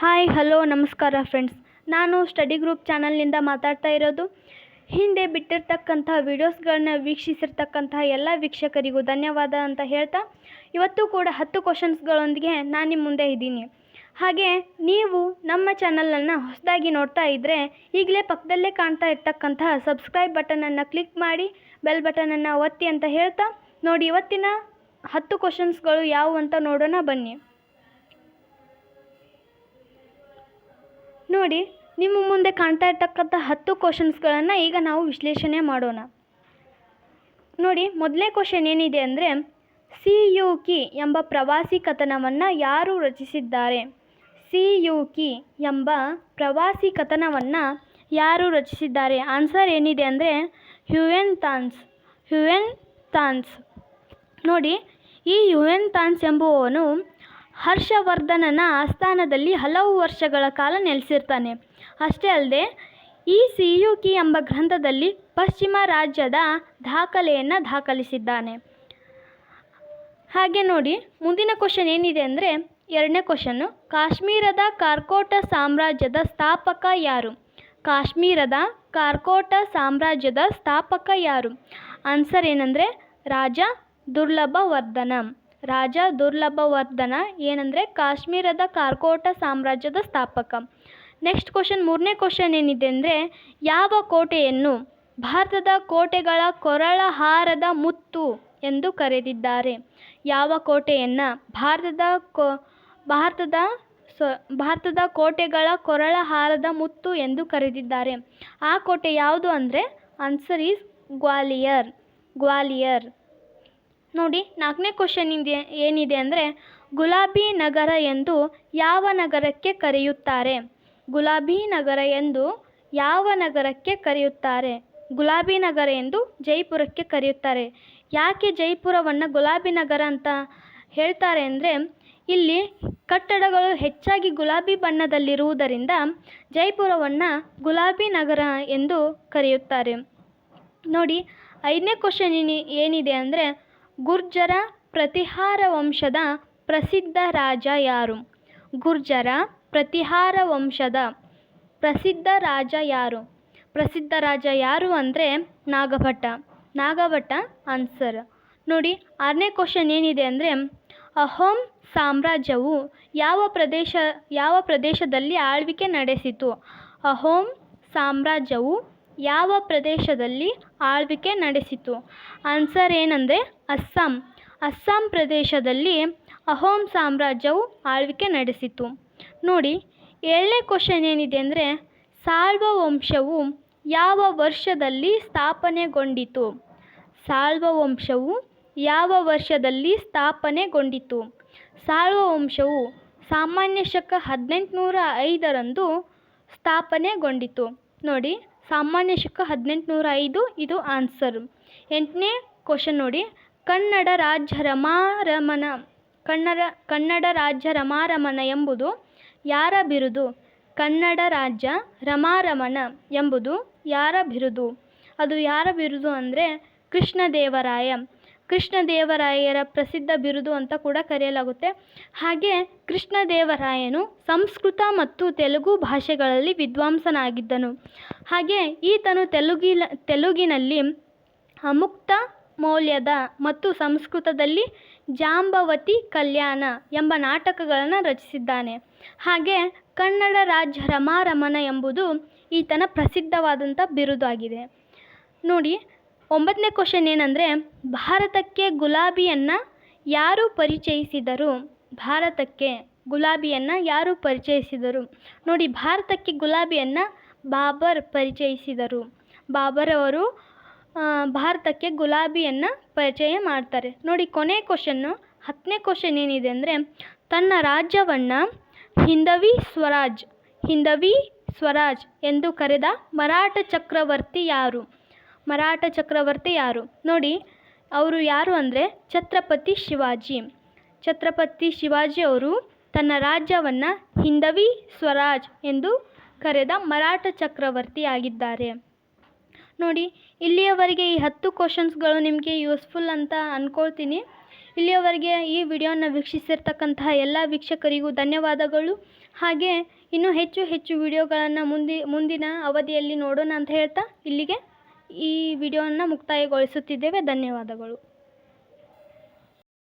Hi hello ನಮಸ್ಕಾರ friends. ನಾನು study group ಚಾನಲ್ನಿಂದ ಮಾತಾಡ್ತಾ ಇರೋದು. ಹಿಂದೆ ಬಿಟ್ಟಿರ್ತಕ್ಕಂಥ ವೀಡಿಯೋಸ್ಗಳನ್ನ ವೀಕ್ಷಿಸಿರ್ತಕ್ಕಂಥ ಎಲ್ಲ ವೀಕ್ಷಕರಿಗೂ ಧನ್ಯವಾದ ಅಂತ ಹೇಳ್ತಾ, ಇವತ್ತು ಕೂಡ 10 ಕ್ವಶನ್ಸ್ಗಳೊಂದಿಗೆ ನಾನು ನಿಮ್ಮ ಮುಂದೆ ಇದ್ದೀನಿ. ಹಾಗೆ ನೀವು ನಮ್ಮ ಚಾನಲನ್ನು ಹೊಸದಾಗಿ ನೋಡ್ತಾ ಇದ್ದರೆ ಈಗಲೇ ಪಕ್ಕದಲ್ಲೇ ಕಾಣ್ತಾ ಇರ್ತಕ್ಕಂತಹ ಸಬ್ಸ್ಕ್ರೈಬ್ ಬಟನನ್ನು ಕ್ಲಿಕ್ ಮಾಡಿ ಬೆಲ್ ಬಟನನ್ನು ಒತ್ತಿ ಅಂತ ಹೇಳ್ತಾ, ನೋಡಿ ಇವತ್ತಿನ 10 ಕ್ವಶನ್ಸ್ಗಳು ಯಾವುವು ಅಂತ ನೋಡೋಣ ಬನ್ನಿ. ನೋಡಿ, ನಿಮ್ಮ ಮುಂದೆ ಕಾಣ್ತಾ ಇರ್ತಕ್ಕಂಥ 10 ಕ್ವಶನ್ಸ್ಗಳನ್ನು ಈಗ ನಾವು ವಿಶ್ಲೇಷಣೆ ಮಾಡೋಣ. ನೋಡಿ, ಮೊದಲನೇ ಕ್ವಶನ್ ಏನಿದೆ ಅಂದರೆ, ಸಿಯುಕಿ ಎಂಬ ಪ್ರವಾಸಿ ಕಥನವನ್ನು ಯಾರು ರಚಿಸಿದ್ದಾರೆ? ಸಿಯುಕಿ ಎಂಬ ಪ್ರವಾಸಿ ಕಥನವನ್ನು ಯಾರು ರಚಿಸಿದ್ದಾರೆ? ಆನ್ಸರ್ ಏನಿದೆ ಅಂದರೆ ಹ್ಯುಯೆನ್ ತ್ಸಾಂಗ್. ನೋಡಿ, ಈ ಹ್ಯುಯೆನ್ ತ್ಸಾಂಗ್ ಎಂಬುವವನು ಹರ್ಷವರ್ಧನನ ಆಸ್ಥಾನದಲ್ಲಿ ಹಲವು ವರ್ಷಗಳ ಕಾಲ ನೆಲೆಸಿರ್ತಾನೆ. ಅಷ್ಟೇ ಅಲ್ಲದೆ ಈ ಸಿಯುಕಿ ಎಂಬ ಗ್ರಂಥದಲ್ಲಿ ಪಶ್ಚಿಮ ರಾಜ್ಯದ ದಾಖಲೆಯನ್ನು ದಾಖಲಿಸಿದ್ದಾನೆ. ಹಾಗೆ ನೋಡಿ, ಮುಂದಿನ ಕ್ವಶನ್ ಏನಿದೆ ಅಂದರೆ, ಎರಡನೇ ಕ್ವಶನ್ನು, ಕಾಶ್ಮೀರದ ಕಾರ್ಕೋಟ ಸಾಮ್ರಾಜ್ಯದ ಸ್ಥಾಪಕ ಯಾರು? ಕಾಶ್ಮೀರದ ಕಾರ್ಕೋಟ ಸಾಮ್ರಾಜ್ಯದ ಸ್ಥಾಪಕ ಯಾರು? ಆನ್ಸರ್ ಏನಂದರೆ ರಾಜ ದುರ್ಲಭವರ್ಧನ ಏನಂದರೆ ಕಾಶ್ಮೀರದ ಕಾರ್ಕೋಟ ಸಾಮ್ರಾಜ್ಯದ ಸ್ಥಾಪಕ. ನೆಕ್ಸ್ಟ್ ಕ್ವಶನ್, ಮೂರನೇ ಕ್ವಶನ್ ಏನಿದೆ ಅಂದರೆ, ಯಾವ ಕೋಟೆಯನ್ನು ಭಾರತದ ಕೋಟೆಗಳ ಕೊರಳಹಾರದ ಮುತ್ತು ಎಂದು ಕರೆದಿದ್ದಾರೆ? ಯಾವ ಕೋಟೆಯನ್ನು ಭಾರತದ ಕೋಟೆಗಳ ಕೊರಳಹಾರದ ಮುತ್ತು ಎಂದು ಕರೆದಿದ್ದಾರೆ? ಆ ಕೋಟೆ ಯಾವುದು ಅಂದರೆ ಆನ್ಸರ್ ಈಸ್ ಗ್ವಾಲಿಯರ್. ನೋಡಿ, ನಾಲ್ಕನೇ ಕ್ವಶನ್ ಏನಿದೆ ಅಂದರೆ, ಗುಲಾಬಿ ನಗರ ಎಂದು ಯಾವ ನಗರಕ್ಕೆ ಕರೆಯುತ್ತಾರೆ? ಗುಲಾಬಿ ನಗರ ಎಂದು ಯಾವ ನಗರಕ್ಕೆ ಕರೆಯುತ್ತಾರೆ? ಗುಲಾಬಿ ನಗರ ಎಂದು ಜೈಪುರಕ್ಕೆ ಕರೆಯುತ್ತಾರೆ. ಯಾಕೆ ಜೈಪುರವನ್ನು ಗುಲಾಬಿ ನಗರ ಅಂತ ಹೇಳ್ತಾರೆ ಅಂದರೆ, ಇಲ್ಲಿ ಕಟ್ಟಡಗಳು ಹೆಚ್ಚಾಗಿ ಗುಲಾಬಿ ಬಣ್ಣದಲ್ಲಿರುವುದರಿಂದ ಜೈಪುರವನ್ನು ಗುಲಾಬಿ ನಗರ ಎಂದು ಕರೆಯುತ್ತಾರೆ. ನೋಡಿ, ಐದನೇ ಕ್ವಶನ್ ಏನಿದೆ ಅಂದರೆ, ಗುರ್ಜರ ಪ್ರತಿಹಾರ ವಂಶದ ಪ್ರಸಿದ್ಧ ರಾಜ ಯಾರು? ಗುರ್ಜರ ಪ್ರತಿಹಾರ ವಂಶದ ಪ್ರಸಿದ್ಧ ರಾಜ ಯಾರು ಅಂದರೆ ನಾಗಭಟ ಆನ್ಸರ್. ನೋಡಿ, ಆರನೇ ಕ್ವಶನ್ ಏನಿದೆ ಅಂದರೆ, ಅಹೋಮ್ ಸಾಮ್ರಾಜ್ಯವು ಯಾವ ಪ್ರದೇಶದಲ್ಲಿ ಆಳ್ವಿಕೆ ನಡೆಸಿತು? ಅಹೋಮ್ ಸಾಮ್ರಾಜ್ಯವು ಯಾವ ಪ್ರದೇಶದಲ್ಲಿ ಆಳ್ವಿಕೆ ನಡೆಸಿತು? ಆನ್ಸರ್ ಏನಂದರೆ ಅಸ್ಸಾಂ ಪ್ರದೇಶದಲ್ಲಿ ಅಹೋಮ್ ಸಾಮ್ರಾಜ್ಯವು ಆಳ್ವಿಕೆ ನಡೆಸಿತು. ನೋಡಿ, ಏಳನೇ ಕ್ವಶನ್ ಏನಿದೆ ಅಂದರೆ, ಸಾಳ್ವ ವಂಶವು ಯಾವ ವರ್ಷದಲ್ಲಿ ಸ್ಥಾಪನೆಗೊಂಡಿತು? ಸಾಳ್ವ ವಂಶವು ಯಾವ ವರ್ಷದಲ್ಲಿ ಸ್ಥಾಪನೆಗೊಂಡಿತು? ಸಾಳ್ವ ವಂಶವು ಸಾಮಾನ್ಯ ಶಕ 1805ರಂದು ಸ್ಥಾಪನೆಗೊಂಡಿತು. ನೋಡಿ, ಸಾಮಾನ್ಯ ಶಕ 1805 ಇದು ಆನ್ಸರ್. ಎಂಟನೇ ಕ್ವಶನ್ ನೋಡಿ, ಕನ್ನಡ ರಾಜ್ಯ ರಮಾರಮಣ ಎಂಬುದು ಯಾರ ಬಿರುದು? ಕನ್ನಡ ರಾಜ್ಯ ರಮಾರಮಣ ಎಂಬುದು ಯಾರ ಬಿರುದು? ಅದು ಯಾರ ಬಿರುದು ಅಂದರೆ ಕೃಷ್ಣದೇವರಾಯರ ಪ್ರಸಿದ್ಧ ಬಿರುದು ಅಂತ ಕೂಡ ಕರೆಯಲಾಗುತ್ತೆ. ಹಾಗೆ ಕೃಷ್ಣದೇವರಾಯನು ಸಂಸ್ಕೃತ ಮತ್ತು ತೆಲುಗು ಭಾಷೆಗಳಲ್ಲಿ ವಿದ್ವಾಂಸನಾಗಿದ್ದನು. ಹಾಗೆ ಈತನು ತೆಲುಗಿನಲ್ಲಿ ಅಮುಕ್ತ ಮೌಲ್ಯದ ಮತ್ತು ಸಂಸ್ಕೃತದಲ್ಲಿ ಜಾಂಬವತಿ ಕಲ್ಯಾಣ ಎಂಬ ನಾಟಕಗಳನ್ನು ರಚಿಸಿದ್ದಾನೆ. ಹಾಗೆ ಕನ್ನಡ ರಾಜ್ಯ ರಮಾರಮಣ ಎಂಬುದು ಈತನ ಪ್ರಸಿದ್ಧವಾದಂಥ ಬಿರುದಾಗಿದೆ. ನೋಡಿ, 9ನೇ ಕ್ವಶನ್ ಏನಂದರೆ, ಭಾರತಕ್ಕೆ ಗುಲಾಬಿಯನ್ನು ಯಾರು ಪರಿಚಯಿಸಿದರು? ಭಾರತಕ್ಕೆ ಗುಲಾಬಿಯನ್ನು ಯಾರು ಪರಿಚಯಿಸಿದರು? ನೋಡಿ, ಭಾರತಕ್ಕೆ ಗುಲಾಬಿಯನ್ನು ಬಾಬರ್ ಪರಿಚಯಿಸಿದರು. ಬಾಬರ್ ಅವರು ಭಾರತಕ್ಕೆ ಗುಲಾಬಿಯನ್ನು ಪರಿಚಯ ಮಾಡ್ತಾರೆ. ನೋಡಿ, ಕೊನೆ ಕ್ವಶನ್ನು 10ನೇ ಕ್ವಶನ್ ಏನಿದೆ ಅಂದರೆ, ತನ್ನ ರಾಜ್ಯವನ್ನು ಹಿಂದವಿ ಸ್ವರಾಜ್ ಎಂದು ಕರೆದ ಮರಾಠ ಚಕ್ರವರ್ತಿ ಯಾರು? ನೋಡಿ, ಅವರು ಯಾರು ಅಂದರೆ ಛತ್ರಪತಿ ಶಿವಾಜಿ ಅವರು ತನ್ನ ರಾಜ್ಯವನ್ನು ಹಿಂದವಿ ಸ್ವರಾಜ್ ಎಂದು ಕರೆದ ಮರಾಠ ಚಕ್ರವರ್ತಿ ಆಗಿದ್ದಾರೆ. ನೋಡಿ, ಇಲ್ಲಿಯವರೆಗೆ ಈ 10 ಕ್ವಶನ್ಸ್ಗಳು ನಿಮಗೆ ಯೂಸ್ಫುಲ್ ಅಂತ ಅಂದ್ಕೊಳ್ತೀನಿ. ಇಲ್ಲಿಯವರೆಗೆ ಈ ವಿಡಿಯೋನ ವೀಕ್ಷಿಸಿರ್ತಕ್ಕಂತಹ ಎಲ್ಲ ವೀಕ್ಷಕರಿಗೂ ಧನ್ಯವಾದಗಳು. ಹಾಗೆ ಇನ್ನೂ ಹೆಚ್ಚು ಹೆಚ್ಚು ವಿಡಿಯೋಗಳನ್ನು ಮುಂದಿನ ಅವಧಿಯಲ್ಲಿ ನೋಡೋಣ ಅಂತ ಹೇಳ್ತಾ ಇಲ್ಲಿಗೆ ಈ ವಿಡಿಯೋವನ್ನು ಮುಕ್ತಾಯಗೊಳಿಸುತ್ತಿದ್ದೇವೆ. ಧನ್ಯವಾದಗಳು.